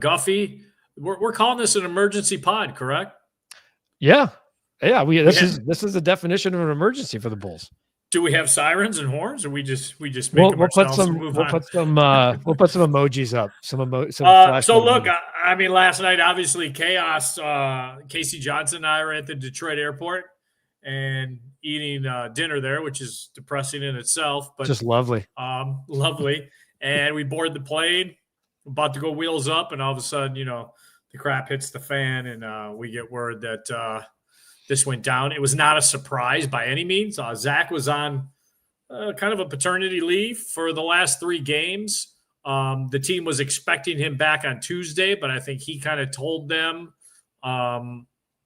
Guffey. We're calling this an emergency pod, correct? Yeah. This is the definition of an emergency for the Bulls. Do we have sirens and horns, or we just make them ourselves and move on? We'll put some emojis up. So look, I mean, last night obviously chaos. Casey Johnson and I were at the Detroit airport and eating dinner there, which is depressing in itself, but just lovely. Lovely. And we board the plane, about to go wheels up, and all of a sudden, the crap hits the fan, and we get word that this went down. It was not a surprise by any means. Zach was on kind of a paternity leave for the last 3 games. The team was expecting him back on Tuesday, but I think he kind of told them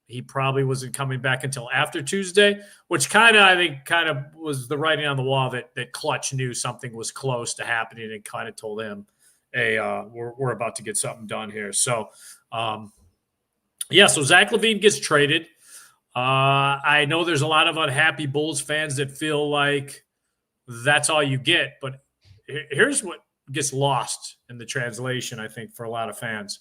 he probably wasn't coming back until after Tuesday, which I think was the writing on the wall that Clutch knew something was close to happening and kind of told him, hey, we're about to get something done here. So, so Zach LaVine gets traded. I know there's a lot of unhappy Bulls fans that feel like that's all you get, but here's what gets lost in the translation, I think, for a lot of fans.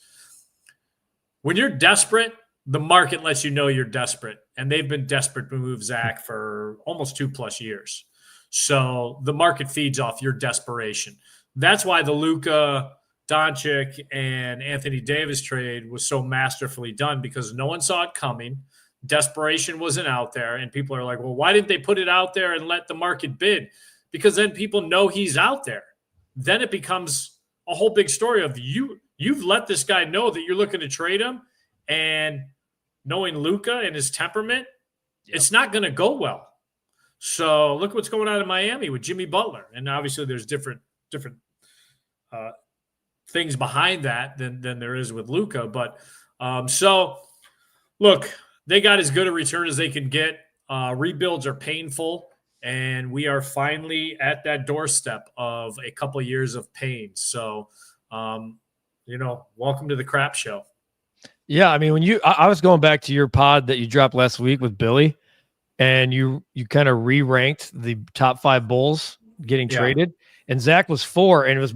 When you're desperate, the market lets you know you're desperate, and they've been desperate to move Zach for almost 2+ years. So the market feeds off your desperation. That's why the Luka, Doncic, and Anthony Davis trade was so masterfully done, because no one saw it coming. Desperation wasn't out there, and people are like, well, why didn't they put it out there and let the market bid? Because then people know he's out there. Then it becomes a whole big story of you've let this guy know that you're looking to trade him, and knowing Luka and his temperament, it's not going to go well. So look what's going on in Miami with Jimmy Butler, and obviously there's different things behind that than there is with Luka. But so look. They got as good a return as they can get. Rebuilds are painful, and we are finally at that doorstep of a couple years of pain. So, welcome to the crap show. Yeah, I mean, I was going back to your pod that you dropped last week with Billy, and you kind of re-ranked the top 5 Bulls getting traded, and Zach was 4, and it was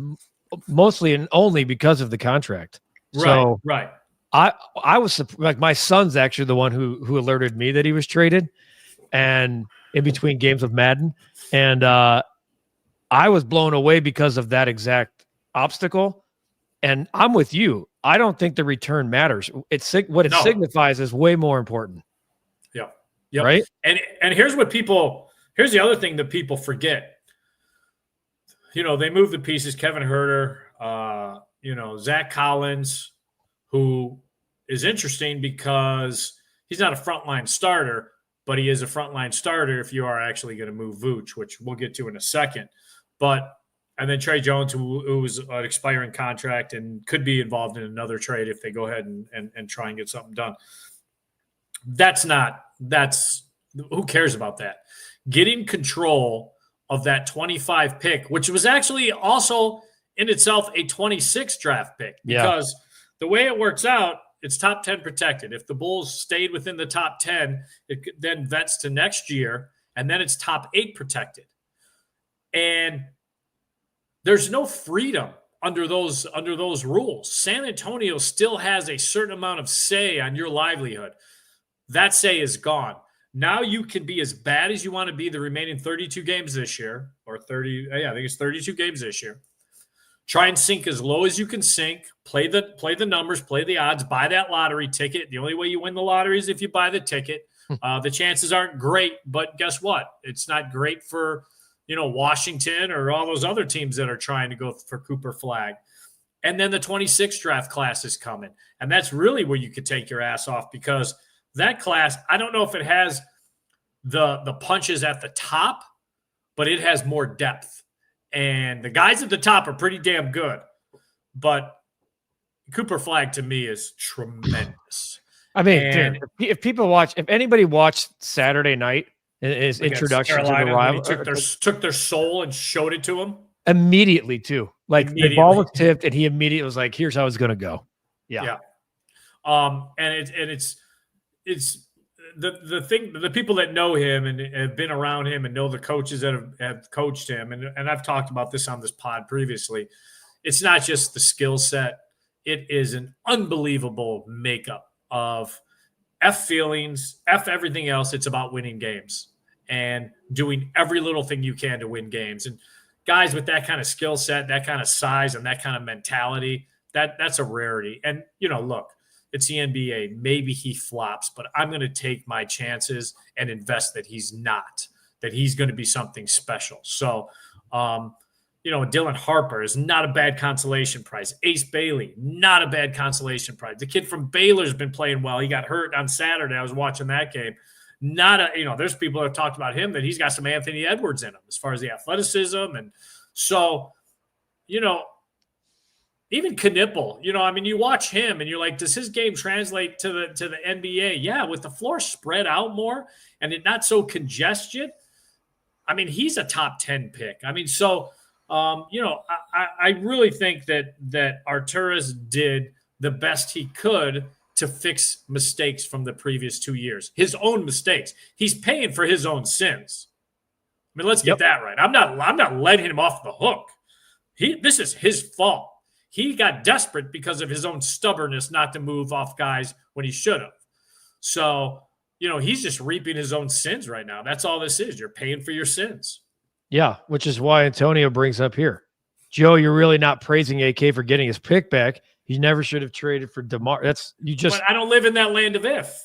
mostly and only because of the contract. Right. I was like, my son's actually the one who alerted me that he was traded, and in between games of Madden, and I was blown away because of that exact obstacle. And I'm with you. I don't think the return matters. What it signifies is way more important. Yeah. Right. And here's the other thing that people forget. They move the pieces. Kevin Huerter, Zach Collins, who is interesting because he's not a frontline starter, but he is a frontline starter if you are actually going to move Vooch, which we'll get to in a second. And then Trey Jones, who was an expiring contract and could be involved in another trade if they go ahead and try and get something done. Who cares about that? Getting control of that 25 pick, which was actually also in itself a 26 draft pick, because the way it works out, it's top 10 protected. If the Bulls stayed within the top 10, it then vets to next year, and then it's top 8 protected. And there's no freedom under those rules. San Antonio still has a certain amount of say on your livelihood. That say is gone. Now you can be as bad as you want to be the remaining 32 games this year, or 30. I think it's 32 games this year. Try and sink as low as you can sink. Play the numbers, play the odds, buy that lottery ticket. The only way you win the lottery is if you buy the ticket. The chances aren't great, but guess what? It's not great for Washington or all those other teams that are trying to go for Cooper Flag. And then the 26th draft class is coming. And that's really where you could take your ass off, because that class, I don't know if it has the punches at the top, but it has more depth. And the guys at the top are pretty damn good. But Cooper Flag to me is tremendous. I mean, if anybody watched Saturday night, his introduction to the rival, took their soul and showed it to him immediately too. Like the ball was tipped, and he immediately was like, "Here's how it's going to go." Yeah. And it's the thing. The people that know him and have been around him and know the coaches that have coached him, and I've talked about this on this pod previously. It's not just the skill set; it is an unbelievable makeup of F feelings, F everything else. It's about winning games and doing every little thing you can to win games. And guys with that kind of skill set, that kind of size, and that kind of mentality, that's a rarity. And, look, it's the NBA. Maybe he flops, but I'm going to take my chances and invest that he's not, that he's going to be something special. So, Dylan Harper is not a bad consolation prize. Ace Bailey, not a bad consolation prize. The kid from Baylor's been playing well. He got hurt on Saturday. I was watching that game. There's people that have talked about him that he's got some Anthony Edwards in him as far as the athleticism. And so, even Knipple, you watch him and you're like, does his game translate to the NBA? Yeah, with the floor spread out more and it not so congested. He's a top 10 pick. I really think that Arturas did the best he could to fix mistakes from the previous 2 years, his own mistakes. He's paying for his own sins. Let's get that right. I'm not letting him off the hook. This is his fault. He got desperate because of his own stubbornness not to move off guys when he should have. So, he's just reaping his own sins right now. That's all this is. You're paying for your sins. Yeah, which is why Antonio brings up here. Joe, you're really not praising AK for getting his pick back. He never should have traded for DeMar. But I don't live in that land of if.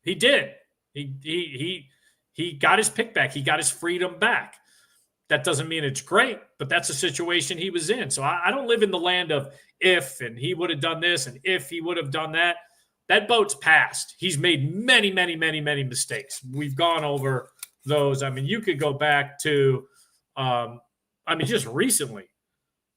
He did. He got his pick back. He got his freedom back. That doesn't mean it's great, but that's the situation he was in. So I don't live in the land of if, and he would have done this, and if he would have done that. That boat's passed. He's made many, many, many, many mistakes. We've gone over those. You could go back to, just recently,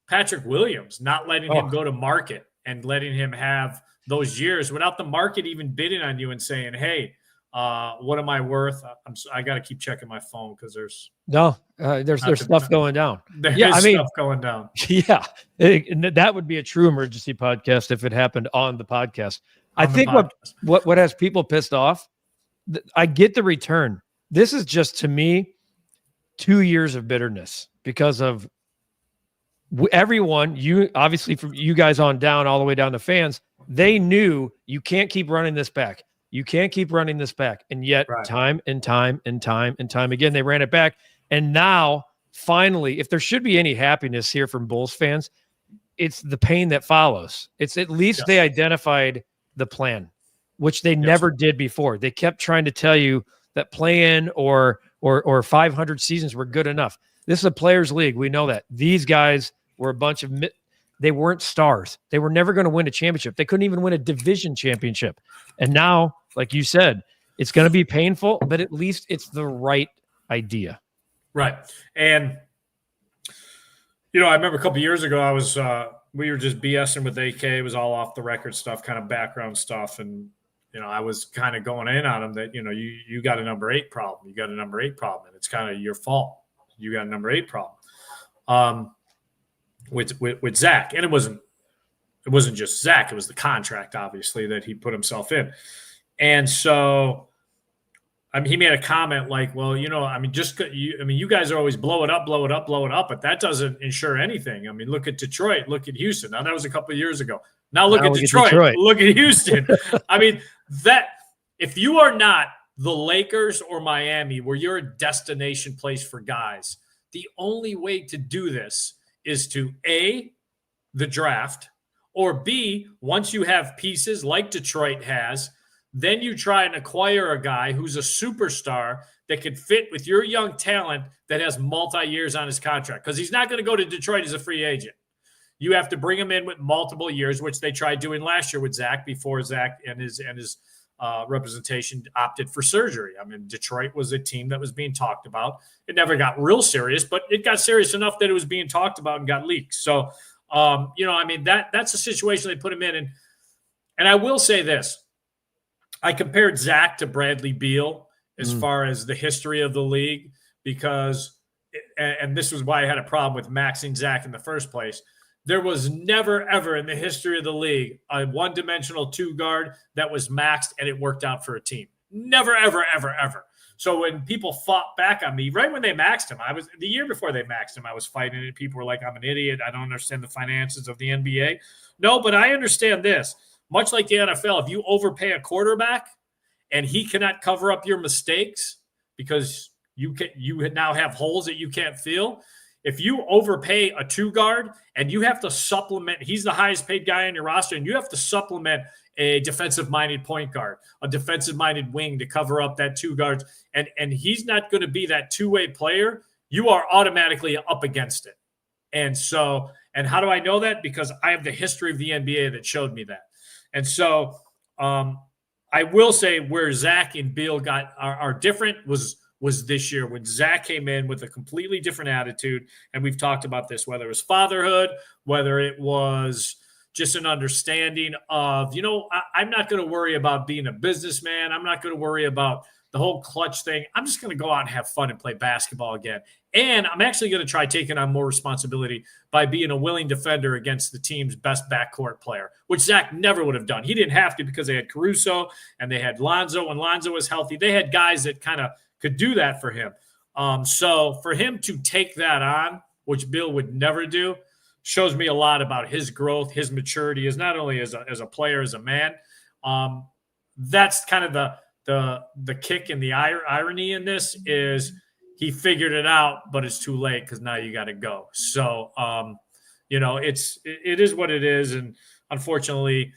Patrick Williams, not letting him go to market and letting him have those years without the market even bidding on you and saying, hey, what am I worth? I got to keep checking my phone because there's stuff going down. There's stuff going down. Yeah, that would be a true emergency podcast if it happened on the podcast. I think what has people pissed off. I get the return. This is just, to me, 2 years of bitterness because of everyone. You obviously, from you guys on down, all the way down to fans, they knew you can't keep running this back. You can't keep running this back. And yet time and time again, they ran it back. And now finally, if there should be any happiness here from Bulls fans, it's the pain that follows. It's at least they identified the plan, which they never did before. They kept trying to tell you that play-in or 500 seasons were good enough. This is a players' league. We know that. These guys were a bunch of they weren't stars. They were never going to win a championship. They couldn't even win a division championship. And now, like you said, it's going to be painful, but at least it's the right idea. Right. And, I remember a couple of years ago, we were just BSing with AK. It was all off the record stuff, kind of background stuff. And, I was kind of going in on him that, you got a number 8 problem. You got a number 8 problem. And it's kind of your fault. You got a number 8 problem. With Zach. And it wasn't just Zach. It was the contract, obviously, that he put himself in. And so, he made a comment like, well, you guys are always blow it up, but that doesn't ensure anything. Look at Detroit, look at Houston. Now, that was a couple of years ago. Now look at Detroit, look at Houston. That if you are not the Lakers or Miami, where you're a destination place for guys, the only way to do this is to A, the draft, or B, once you have pieces like Detroit has, then you try and acquire a guy who's a superstar that could fit with your young talent that has multi-years on his contract. Because he's not going to go to Detroit as a free agent. You have to bring him in with multiple years, which they tried doing last year with Zach before Zach and his representation opted for surgery. Detroit was a team that was being talked about. It never got real serious, but it got serious enough that it was being talked about and got leaked. So, that's the situation they put him in. And I will say this. I compared Zach to Bradley Beal as far as the history of the league because, and this was why I had a problem with maxing Zach in the first place, there was never, ever in the history of the league a one-dimensional 2 guard that was maxed and it worked out for a team. Never, ever, ever, ever. So when people fought back on me, right when they maxed him, the year before they maxed him, I was fighting it. People were like, I'm an idiot. I don't understand the finances of the NBA. No, but I understand this. Much like the NFL, if you overpay a quarterback and he cannot cover up your mistakes because you now have holes that you can't fill. If you overpay a 2-guard and you have to supplement, he's the highest paid guy on your roster, and you have to supplement a defensive-minded point guard, a defensive-minded wing to cover up that 2 guards, and he's not going to be that two-way player, you are automatically up against it. And how do I know that? Because I have the history of the NBA that showed me that. And so I will say where Zach and Beal are different was this year when Zach came in with a completely different attitude. And we've talked about this, whether it was fatherhood, whether it was just an understanding of, I'm not going to worry about being a businessman. I'm not going to worry about the whole clutch thing. I'm just going to go out and have fun and play basketball again. And I'm actually going to try taking on more responsibility by being a willing defender against the team's best backcourt player, which Zach never would have done. He didn't have to because they had Caruso and they had Lonzo. When Lonzo was healthy, they had guys that kind of could do that for him. So for him to take that on, which Bill would never do, shows me a lot about his growth, his maturity, as not only as a player, as a man. That's kind of the kick and the irony in this is he figured it out, but it's too late because now you got to go. So, it is what it is. And unfortunately,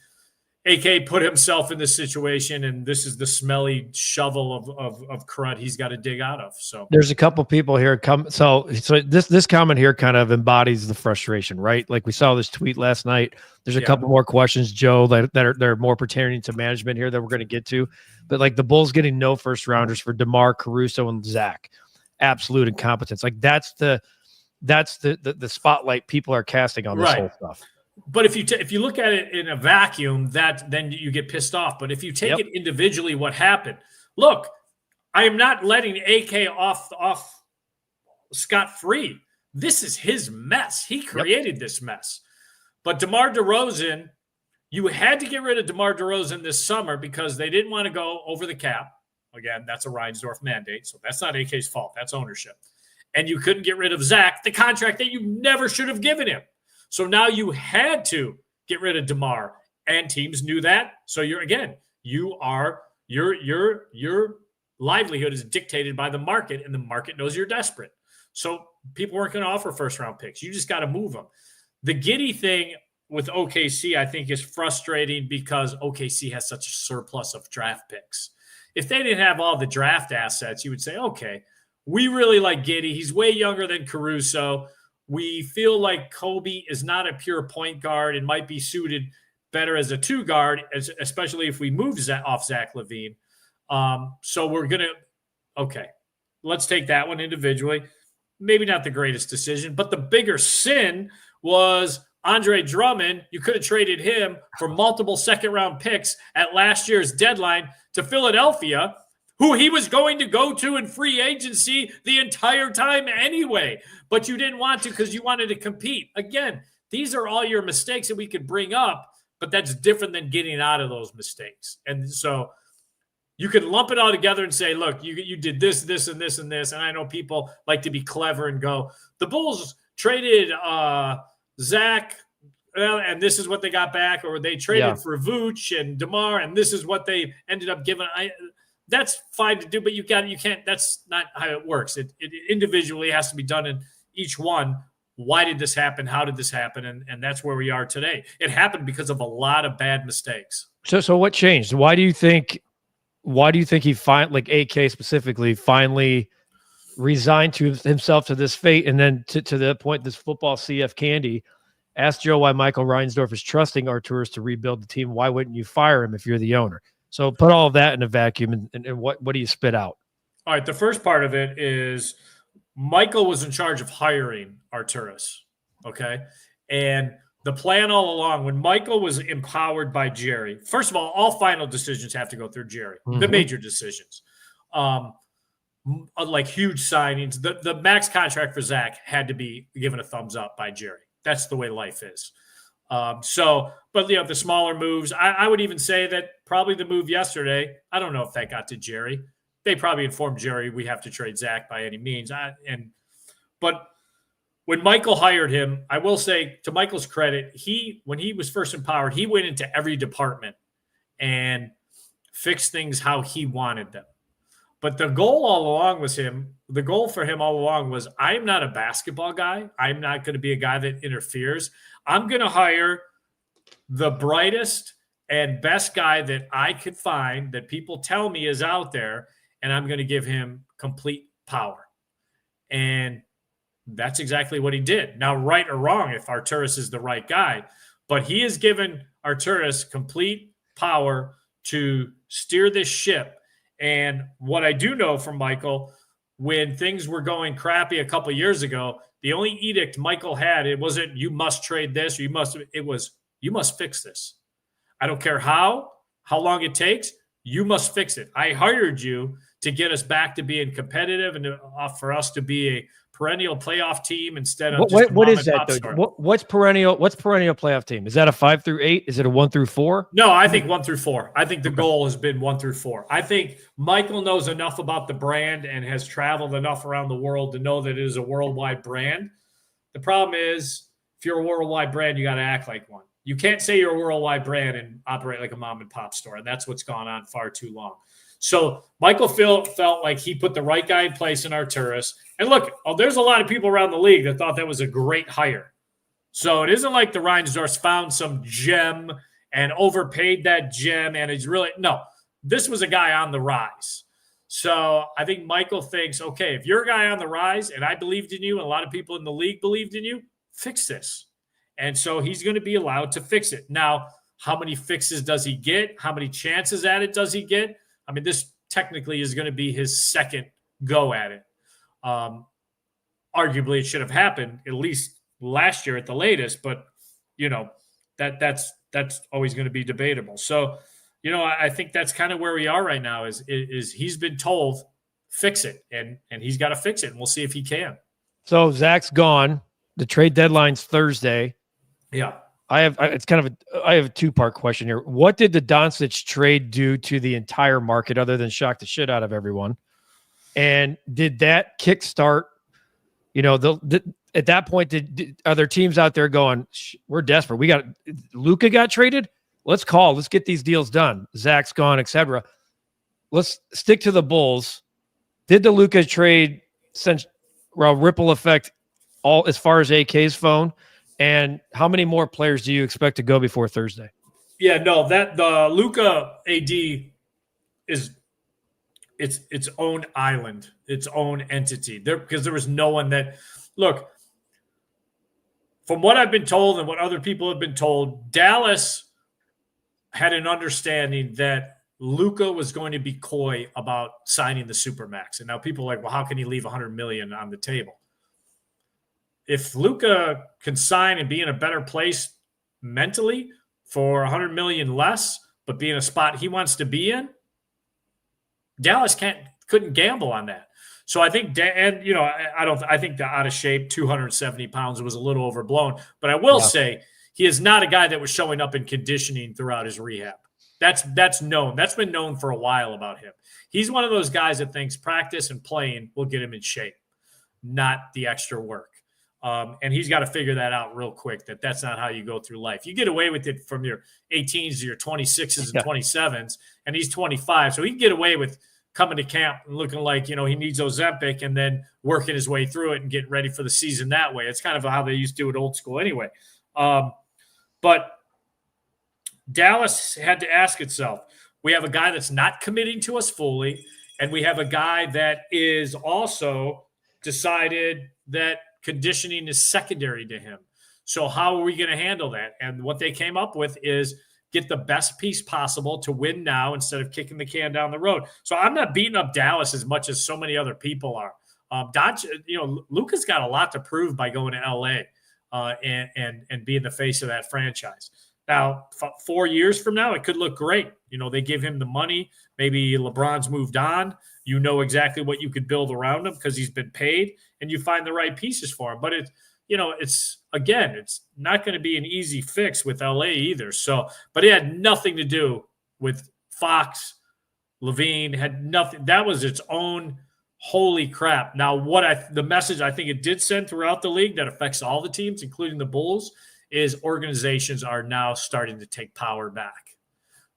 AK put himself in this situation, and this is the smelly shovel of crud he's got to dig out of. So there's a couple people here So this comment here kind of embodies the frustration, right? Like we saw this tweet last night. There's a couple more questions, Joe, that are more pertaining to management here that we're going to get to. But like the Bulls getting no first rounders for DeMar, Caruso, and Zach, absolute incompetence. Like that's the spotlight people are casting on this whole stuff. But if you look at it in a vacuum, then you get pissed off. But if you take it individually, what happened? Look, I am not letting AK off scot-free. This is his mess. He created this mess. But DeMar DeRozan, you had to get rid of DeMar DeRozan this summer because they didn't want to go over the cap. Again, that's a Reinsdorf mandate, so that's not AK's fault. That's ownership. And you couldn't get rid of Zach, the contract that you never should have given him. So now you had to get rid of DeMar, and teams knew that. So your livelihood is dictated by the market, and the market knows you're desperate. So people weren't going to offer first-round picks. You just got to move them. The Giddey thing with OKC, I think, is frustrating because OKC has such a surplus of draft picks. If they didn't have all the draft assets, you would say, okay, we really like Giddey. He's way younger than Caruso. We feel like Kobe is not a pure point guard and might be suited better as a 2-guard, especially if we move off Zach LaVine. So we're going to, let's take that one individually. Maybe not the greatest decision, but the bigger sin was Andre Drummond. You could have traded him for multiple second-round picks at last year's deadline to Philadelphia, who he was going to go to in free agency the entire time anyway. But you didn't want to because you wanted to compete. Again, these are all your mistakes that we could bring up, but that's different than getting out of those mistakes. And so you could lump it all together and say, look, you did this, this, and this, and this. And I know people like to be clever and go, the Bulls traded Zach, and this is what they got back, or they traded for Vooch and DeMar, and this is what they ended up giving. That's fine to do, but you can't. That's not how it works. It individually has to be done in each one. Why did this happen? How did this happen? And that's where we are today. It happened because of a lot of bad mistakes. So what changed? Why do you think he like AK specifically finally resigned to himself to this fate, and then to the point this football CF candy asked Joe why Michael Reinsdorf is trusting Arturas to rebuild the team. Why wouldn't you fire him if you're the owner? So put all of that in a vacuum, and what do you spit out? All right, the first part of it is Michael was in charge of hiring Arturas, okay? And the plan all along, when Michael was empowered by Jerry, first of all final decisions have to go through Jerry, the major decisions. Like huge signings. The max contract for Zach had to be given a thumbs up by Jerry. That's the way life is. But the smaller moves, I would even say that probably the move yesterday, I don't know if that got to Jerry. they probably informed Jerry, we have to trade Zach by any means. But when Michael hired him, I will say, to Michael's credit, when he was first empowered, he went into every department and fixed things how he wanted them. But the goal for him all along was, I'm not a basketball guy. I'm not going to be a guy that interferes. I'm going to hire the brightest and best guy that I could find that people tell me is out there, and I'm going to give him complete power. And that's exactly what he did. Now, right or wrong, if Arturas is the right guy, but he has given Arturas complete power to steer this ship. And what I do know from Michael, when things were going crappy a couple of years ago, the only edict Michael had, it wasn't you must trade this or it was you must fix this. I don't care how long it takes, you must fix it. I hired you to get us back to being competitive and for us to be a perennial playoff team instead of what is that though? What's perennial playoff team? Is that a 5 through 8? Is it a 1 through 4? No, I think 1 through 4. I think the goal has been 1 through 4. I think Michael knows enough about the brand and has traveled enough around the world to know that it is a worldwide brand. The problem is, if you're a worldwide brand, you got to act like one. You can't say you're a worldwide brand and operate like a mom and pop store, and that's what's gone on far too long. So Michael felt like he put the right guy in place in Arturas. And look, there's a lot of people around the league that thought that was a great hire. So it isn't like the Reinsdorfs found some gem and overpaid that gem. And it's really, no, this was a guy on the rise. So I think Michael thinks, okay, if you're a guy on the rise and I believed in you and a lot of people in the league believed in you, fix this. And so he's going to be allowed to fix it. Now, how many fixes does he get? How many chances at it does he get? I mean, this technically is going to be his second go at it. Arguably, it should have happened at least last year at the latest, but that's always going to be debatable. So, I think that's kind of where we are right now. Is he's been told fix it, and he's got to fix it, and we'll see if he can. So Zach's gone. The trade deadline's Thursday. Yeah. I have a two-part question here. What did the Doncic trade do to the entire market other than shock the shit out of everyone? And did that kickstart, at that point, are there teams out there going, we're desperate. Luka got traded. Let's get these deals done. Zach's gone, etc. Let's stick to the Bulls. Did the Luka trade send ripple effect all as far as AK's phone? And how many more players do you expect to go before Thursday? Yeah, no, that the Luka AD is its own island, its own entity. Because there was no one that look. From what I've been told and what other people have been told, Dallas had an understanding that Luka was going to be coy about signing the Supermax. And now people are like, well, how can he leave $100 million on the table? If Luka can sign and be in a better place mentally for $100 million less, but be in a spot he wants to be in, Dallas couldn't gamble on that. So I think, I think the out of shape 270 pounds was a little overblown. But I will say he is not a guy that was showing up in conditioning throughout his rehab. That's known. That's been known for a while about him. He's one of those guys that thinks practice and playing will get him in shape, not the extra work. And he's got to figure that out real quick, that's not how you go through life. You get away with it from your 18s to your 26s and 27s, and he's 25. So he can get away with coming to camp and looking like, he needs Ozempic and then working his way through it and getting ready for the season that way. It's kind of how they used to do it old school anyway. But Dallas had to ask itself, we have a guy that's not committing to us fully, and we have a guy that is also decided that conditioning is secondary to him. So how are we going to handle that? And what they came up with is get the best piece possible to win now instead of kicking the can down the road. So I'm not beating up Dallas as much as so many other people are. Luka's got a lot to prove by going to LA and being the face of that franchise. Now, 4 years from now, it could look great. They give him the money. Maybe LeBron's moved on. You know exactly what you could build around him because he's been paid, and you find the right pieces for him. But it's not going to be an easy fix with LA either. So, but it had nothing to do with Fox LaVine had nothing. That was its own holy crap. Now, the message I think it did send throughout the league that affects all the teams, including the Bulls, is organizations are now starting to take power back.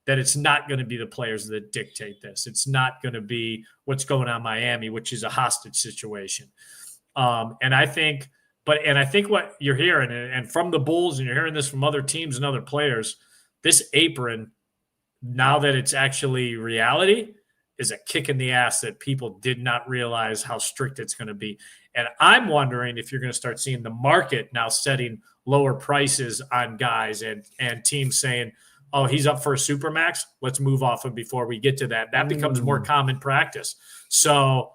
That it's not going to be the players that dictate this. It's not going to be what's going on in Miami, which is a hostage situation. And I think what you're hearing, and from the Bulls, and you're hearing this from other teams and other players, this apron, now that it's actually reality, is a kick in the ass that people did not realize how strict it's going to be. And I'm wondering if you're going to start seeing the market now setting lower prices on guys and teams saying, oh, he's up for a supermax, let's move off him before we get to that. That becomes more common practice. So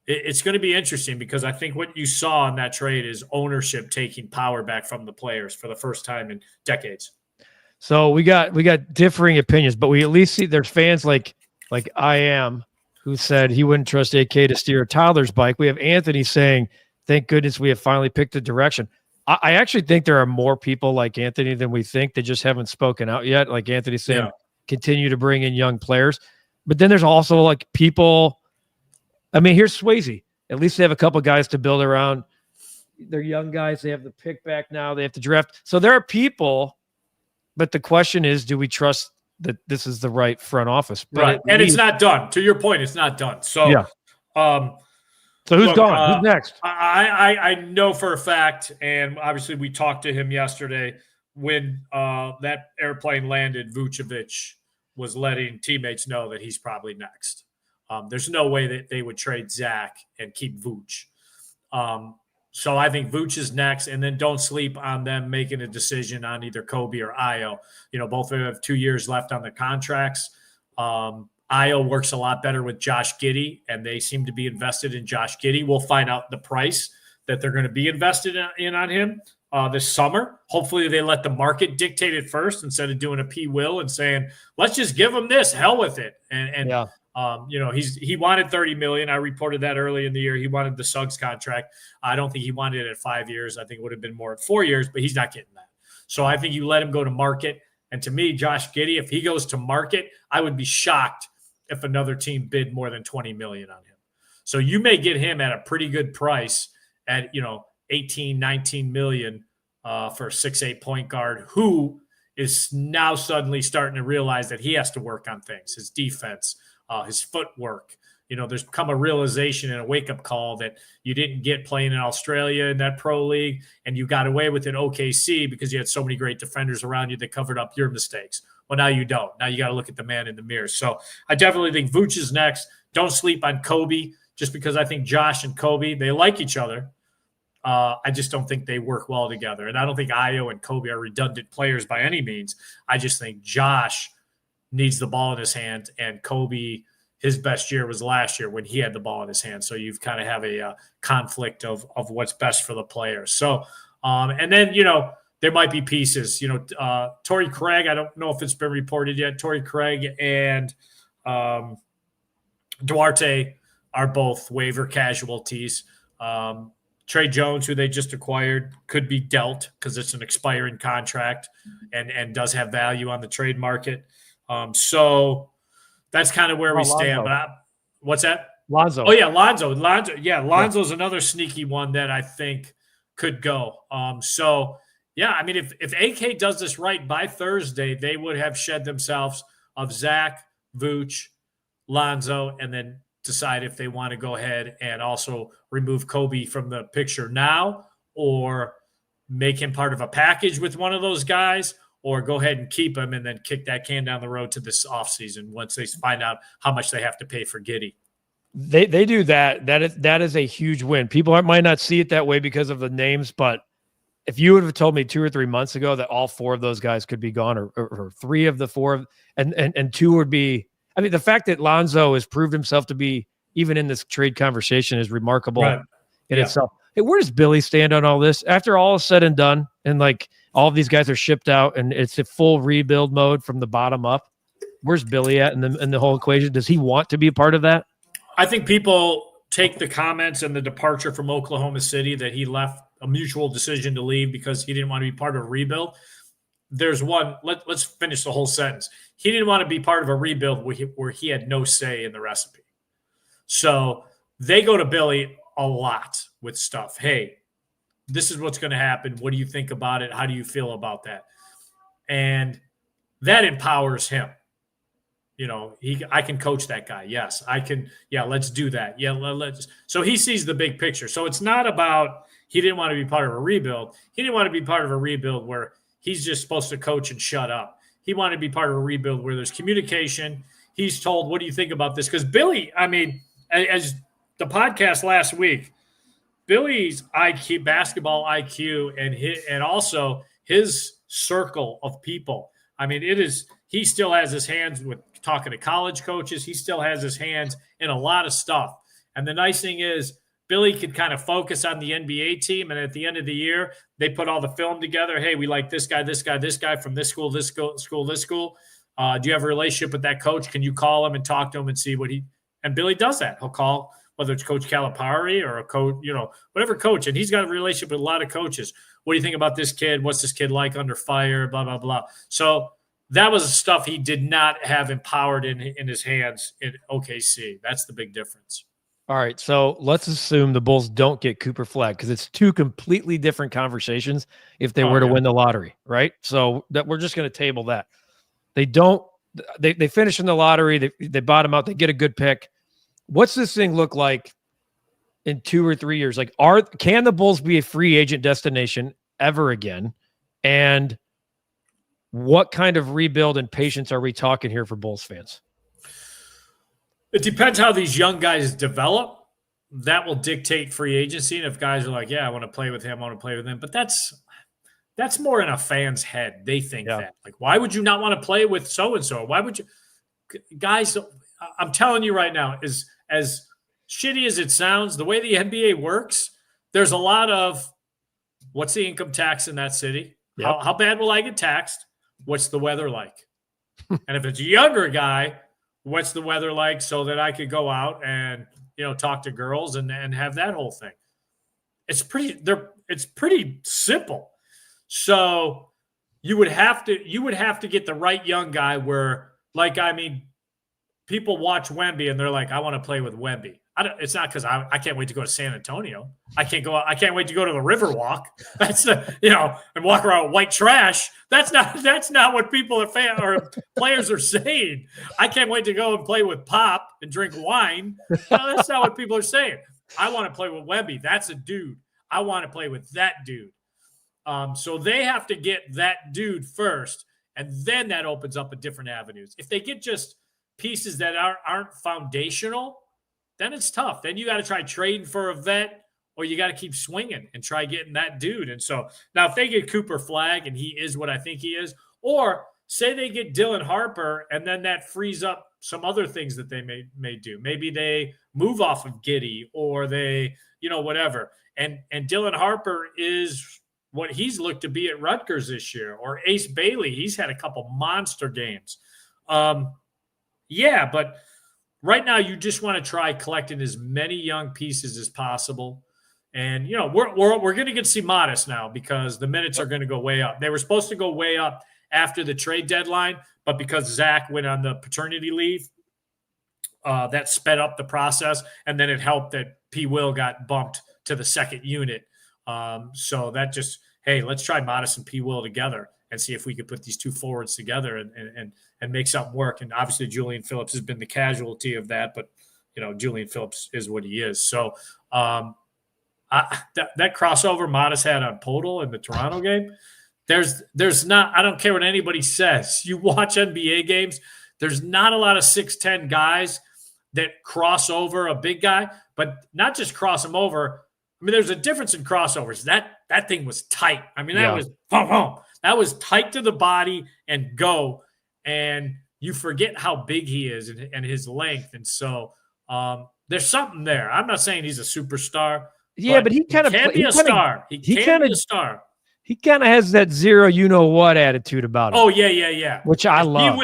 it's going to be interesting because I think what you saw in that trade is ownership taking power back from the players for the first time in decades. So we got differing opinions, but we at least see there's fans like I am who said he wouldn't trust AK to steer a toddler's bike. We have Anthony saying, thank goodness we have finally picked a direction. I actually think there are more people like Anthony than we think. They just haven't spoken out yet. Like Anthony saying, continue to bring in young players. But then there's also like people. I mean, here's Swayze. At least they have a couple guys to build around. They're young guys. They have the pick back now. They have to draft. So there are people, but the question is, do we trust that this is the right front office? But right. And it's not done. To your point, it's not done. So, so who's gone? Who's next? I know for a fact, and obviously we talked to him yesterday when that airplane landed, Vucevic was letting teammates know that he's probably next. There's no way that they would trade Zach and keep Vooch. So I think Vooch is next, and then don't sleep on them making a decision on either Kobe or Ayo. Both of them have 2 years left on their contracts. Ayo works a lot better with Josh Giddey, and they seem to be invested in Josh Giddey. We'll find out the price that they're going to be invested in on him this summer. Hopefully they let the market dictate it first instead of doing a P-will and saying, let's just give him this, hell with it. He wanted $30 million. I reported that early in the year. He wanted the Suggs contract. I don't think he wanted it at 5 years. I think it would have been more at 4 years, but he's not getting that. So I think you let him go to market. And to me, Josh Giddey, if he goes to market, I would be shocked if another team bid more than $20 million on him. So you may get him at a pretty good price at, 18, 19 million for a 6'8" point guard who is now suddenly starting to realize that he has to work on things, his defense, his footwork. There's come a realization and a wake-up call that you didn't get playing in Australia in that pro league, and you got away with it OKC because you had so many great defenders around you that covered up your mistakes. Well, now you don't. Now you got to look at the man in the mirror. So I definitely think Vooch is next. Don't sleep on Kobe just because I think Josh and Kobe, they like each other. I just don't think they work well together. And I don't think Ayo and Kobe are redundant players by any means. I just think Josh needs the ball in his hand, and Kobe, his best year was last year when he had the ball in his hand. So you've kind of have a conflict of what's best for the players. So, and then, there might be pieces, Torrey Craig, I don't know if it's been reported yet. Torrey Craig and Duarte are both waiver casualties. Trey Jones, who they just acquired, could be dealt because it's an expiring contract and does have value on the trade market. So that's kind of where we stand. But what's that? Lonzo. Oh, yeah, Lonzo. Yeah, Lonzo's another sneaky one that I think could go. I mean, if AK does this right by Thursday, they would have shed themselves of Zach, Vooch, Lonzo, and then decide if they want to go ahead and also remove Kobe from the picture now or make him part of a package with one of those guys, or go ahead and keep him and then kick that can down the road to this offseason once they find out how much they have to pay for Giddey. They do that. That is a huge win. People might not see it that way because of the names, but if you would have told me 2 or 3 months ago that all 4 of those guys could be gone, or 3 of the 4, and 2 would be, I mean, the fact that Lonzo has proved himself to be even in this trade conversation is remarkable in itself. Hey, where does Billy stand on all this? After all is said and done, and like all of these guys are shipped out, and it's a full rebuild mode from the bottom up, where's Billy at in the whole equation? Does he want to be a part of that? I think people take the comments and the departure from Oklahoma City that he left a mutual decision to leave because he didn't want to be part of a rebuild. there's one. Let's finish the whole sentence. He didn't want to be part of a rebuild where he had no say in the recipe. So they go to Billy a lot with stuff. Hey, this is what's going to happen. What do you think about it? How do you feel about that? And that empowers him. I can coach that guy. Yes, I can. Yeah, let's do that. Yeah, let's. So he sees the big picture. So it's not about he didn't want to be part of a rebuild. He didn't want to be part of a rebuild where he's just supposed to coach and shut up. He wanted to be part of a rebuild where there's communication. He's told, what do you think about this? Because Billy, as the podcast last week, Billy's IQ, basketball IQ, and also his circle of people. He still has his hands with talking to college coaches. He still has his hands in a lot of stuff. And the nice thing is Billy could kind of focus on the NBA team. And at the end of the year, they put all the film together. Hey, we like this guy from this school, this school, this school. Do you have a relationship with that coach? Can you call him and talk to him and see and Billy does that. He'll call, whether it's Coach Calipari or a coach, whatever coach. And he's got a relationship with a lot of coaches. What do you think about this kid? What's this kid like under fire? Blah, blah, blah. So that was stuff he did not have empowered in his hands in OKC. That's the big difference. All right, so let's assume the Bulls don't get Cooper Flagg because it's two completely different conversations if they were to win the lottery, right? So that we're just going to table that. They don't. They finish in the lottery. They bottom out. They get a good pick. What's this thing look like in 2 or 3 years? Like, can the Bulls be a free agent destination ever again? And what kind of rebuild and patience are we talking here for Bulls fans? It depends how these young guys develop. That will dictate free agency. And if guys are like, yeah, I want to play with him, I want to play with him. But that's more in a fan's head. They think that. Like, why would you not want to play with so-and-so? Why would you – guys, I'm telling you right now, as shitty as it sounds, the way the NBA works, there's a lot of what's the income tax in that city? Yep. How bad will I get taxed? What's the weather like? And if it's a younger guy – what's the weather like so that I could go out and, talk to girls and have that whole thing. It's pretty simple. So you would have to get the right young guy where, people watch Wemby and they're like, I want to play with Wemby. It's not because I can't wait to go to San Antonio. I can't wait to go to the Riverwalk. That's and walk around with white trash. That's not what people or players are saying. I can't wait to go and play with Pop and drink wine. No, that's not what people are saying. I want to play with Wemby. That's a dude. I want to play with that dude. So they have to get that dude first, and then that opens up a different avenues. If they get just pieces that aren't foundational, then it's tough. Then you got to try trading for a vet, or you got to keep swinging and try getting that dude. And so now if they get Cooper Flagg and he is what I think he is, or say they get Dylan Harper and then that frees up some other things that they may do. Maybe they move off of Giddey or they, whatever. And Dylan Harper is what he's looked to be at Rutgers this year, or Ace Bailey. He's had a couple monster games. But right now, you just want to try collecting as many young pieces as possible. And, we're going to get to see Modest now because the minutes are going to go way up. They were supposed to go way up after the trade deadline, but because Zach went on the paternity leave, that sped up the process. And then it helped that P. Will got bumped to the second unit. So that just, hey, let's try Modest and P. Will together and see if we could put these two forwards together and make something work. And obviously Julian Phillips has been the casualty of that, but Julian Phillips is what he is. So that crossover Modest had on Podol in the Toronto game, there's not, I don't care what anybody says. You watch NBA games, there's not a lot of 6'10" guys that cross over a big guy, but not just cross him over. There's a difference in crossovers. That thing was tight. That was boom, boom. That was tight to the body and go. And you forget how big he is and his length. And so there's something there. I'm not saying he's a superstar. Yeah, but he kind of can be a star. He can be a star. He kind of has that zero you-know-what attitude about him. Oh, yeah. Which I love.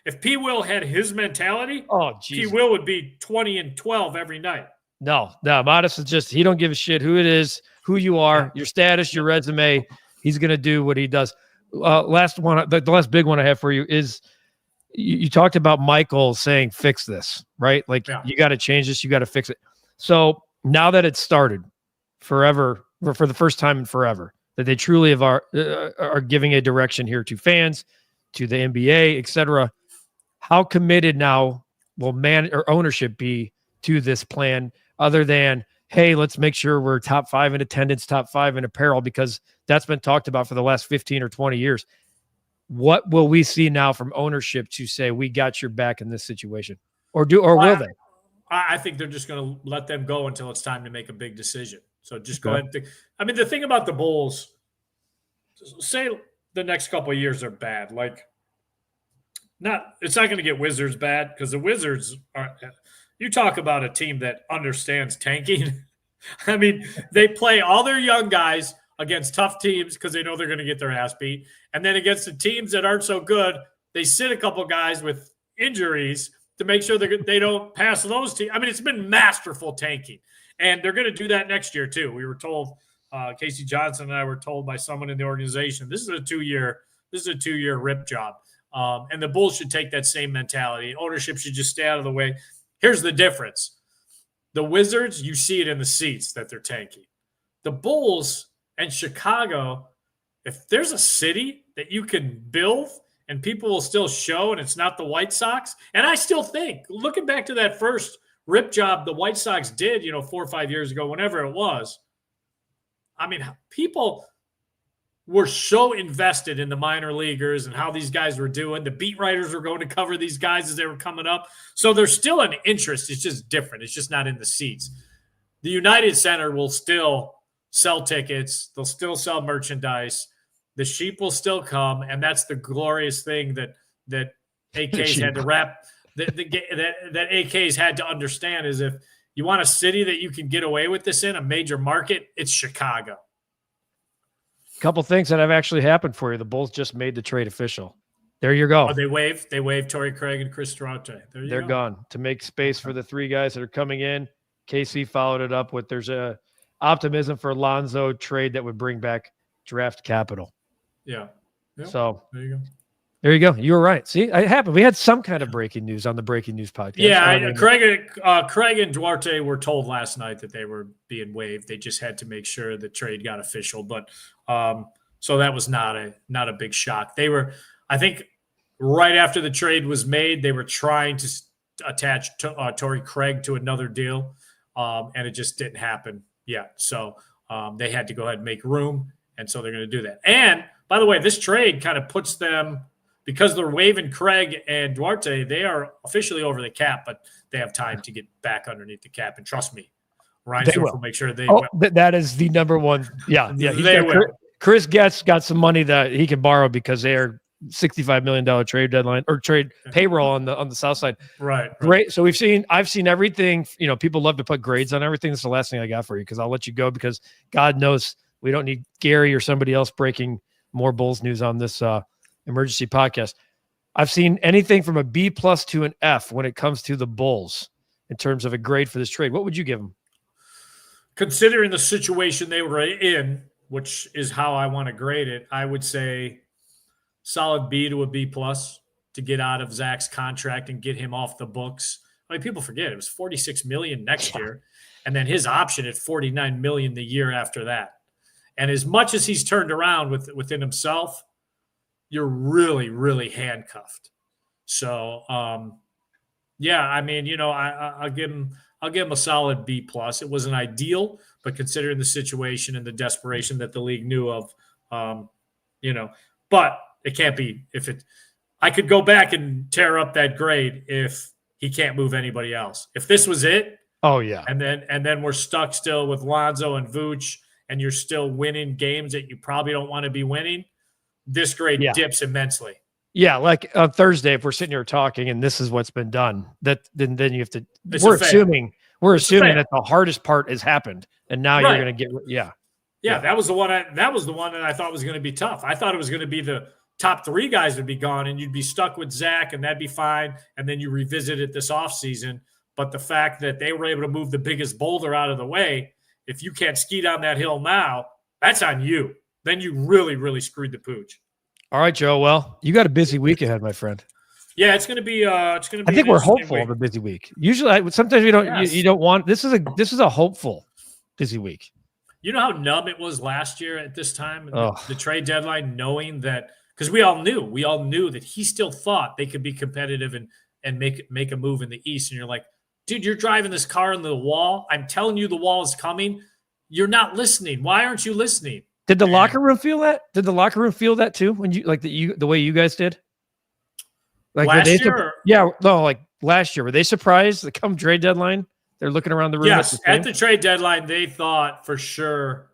If P. Will had his mentality, P. Jesus. Will would be 20-12 every night. No, Modest is just, he don't give a shit who it is, who you are, your status, your resume. He's going to do what he does. last one, the last big one I have for you is you talked about Michael saying, fix this, right? Like you got to change this. You got to fix it. So now that it's started forever, or for the first time in forever, that they truly are giving a direction here to fans, to the NBA, etc. How committed now will ownership be to this plan, other than, hey, let's make sure we're top 5 in attendance, top 5 in apparel, because that's been talked about for the last 15 or 20 years. What will we see now from ownership to say, we got your back in this situation? Or will they? I think they're just going to let them go until it's time to make a big decision. So just go ahead and think. I mean, the thing about the Bulls, say the next couple of years are bad. Like, it's not going to get Wizards bad, because the Wizards are – you talk about a team that understands tanking. I mean, they play all their young guys against tough teams because they know they're going to get their ass beat. And then against the teams that aren't so good, they sit a couple guys with injuries to make sure they don't pass those teams. I mean, it's been masterful tanking. And they're going to do that next year too. We were told, Casey Johnson and I were told by someone in the organization, this is a 2-year rip job. And the Bulls should take that same mentality. Ownership should just stay out of the way. Here's the difference. The Wizards, you see it in the seats that they're tanking. The Bulls and Chicago, if there's a city that you can build and people will still show, and it's not the White Sox, and I still think, looking back to that first rip job the White Sox did, 4 or 5 years ago, whenever it was, I mean, people were so invested in the minor leaguers and how these guys were doing. The beat writers were going to cover these guys as they were coming up. So there's still an interest. It's just different. It's just not in the seats. The United Center will still sell tickets. They'll still sell merchandise. The sheep will still come. And that's the glorious thing that AKs had to wrap, that AKs had to understand, is if you want a city that you can get away with this in, a major market, it's Chicago. Couple things that have actually happened for you. The Bulls just made the trade official. There you go. Oh, they waived Torrey Craig and Chris Duarte. They're gone to make space for the 3 guys that are coming in. KC followed it up with, there's a optimism for Lonzo trade that would bring back draft capital. Yeah. So there you go. You were right. See, it happened. We had some kind of breaking news on the Breaking News podcast. Yeah, Craig and Duarte were told last night that they were being waived. They just had to make sure the trade got official. But so that was not a big shock. They were, I think, right after the trade was made, they were trying to attach Torrey Craig to another deal, and it just didn't happen yet. So they had to go ahead and make room, and so they're going to do that. And by the way, this trade kind of puts them, because they're waiving Craig and Duarte, they are officially over the cap, but they have time to get back underneath the cap. And trust me, Ryan will make sure they will. That is the number one. Yeah. They will. Chris got some money that he can borrow because they are $65 million trade deadline or trade payroll on the south side. Right. Great. So I've seen everything. People love to put grades on everything. That's the last thing I got for you, because I'll let you go, because God knows we don't need Gary or somebody else breaking more Bulls news on this emergency podcast. I've seen anything from a B+ to an F when it comes to the Bulls in terms of a grade for this trade. What would you give them? Considering the situation they were in, which is how I want to grade it, I would say solid B to a B+ to get out of Zach's contract and get him off the books. I mean, people forget it was $46 million next year, and then his option at $49 million the year after that. And as much as he's turned around within himself, you're really, really handcuffed. So, I mean, I'll give him a solid B+. It wasn't ideal, but considering the situation and the desperation that the league knew of, but it can't be I could go back and tear up that grade if he can't move anybody else. If this was it. Oh yeah. And then we're stuck still with Lonzo and Vooch, and you're still winning games that you probably don't want to be winning, this grade dips immensely. Yeah, like on Thursday, if we're sitting here talking and this is what's been done, then you have to. We're assuming that the hardest part has happened, and now you're going to get. Yeah. That was the one. That was the one that I thought was going to be tough. I thought it was going to be the top 3 guys would be gone, and you'd be stuck with Zach, and that'd be fine. And then you revisit it this offseason. But the fact that they were able to move the biggest boulder out of the way, if you can't ski down that hill now, that's on you. Then you really, really screwed the pooch. All right, Joe. Well, you got a busy week ahead, my friend. Yeah, it's gonna be. I think we're hopeful of a busy week. Usually, sometimes we don't. Yes. You don't want. This is a hopeful busy week. You know how numb it was last year at this time, the trade deadline, knowing that, because we all knew that he still thought they could be competitive and make a move in the East. And you're like, dude, you're driving this car into the wall. I'm telling you, the wall is coming. You're not listening. Why aren't you listening? Did the locker room feel that? Did the locker room feel that too? When you the way you guys did? Like last year? Like last year. Were they surprised that come trade deadline? They're looking around the room. Yes, at the trade deadline, they thought for sure,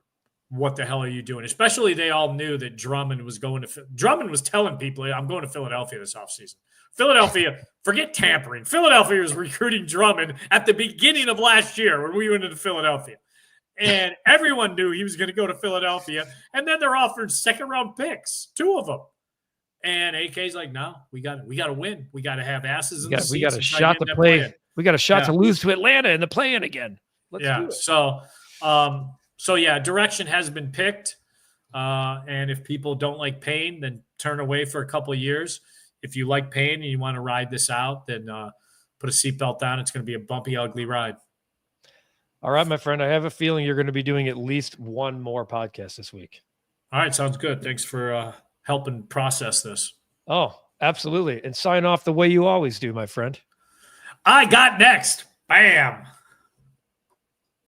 what the hell are you doing? Especially they all knew that Drummond was telling people, I'm going to Philadelphia this offseason. Philadelphia, forget tampering. Philadelphia was recruiting Drummond at the beginning of last year when we went into Philadelphia. And everyone knew he was going to go to Philadelphia. And then they're offered second-round picks, 2 of them. And AK's like, no, we got to win. We got to have asses in the seats. We got a shot to play. We got a shot to lose to Atlanta in the play-in again. Let's do it. So yeah, direction has been picked. And if people don't like pain, then turn away for a couple of years. If you like pain and you want to ride this out, then put a seatbelt on. It's going to be a bumpy, ugly ride. All right, my friend. I have a feeling you're going to be doing at least one more podcast this week. All right, sounds good. Thanks for helping process this. Oh, absolutely. And sign off the way you always do, my friend. I got next. Bam.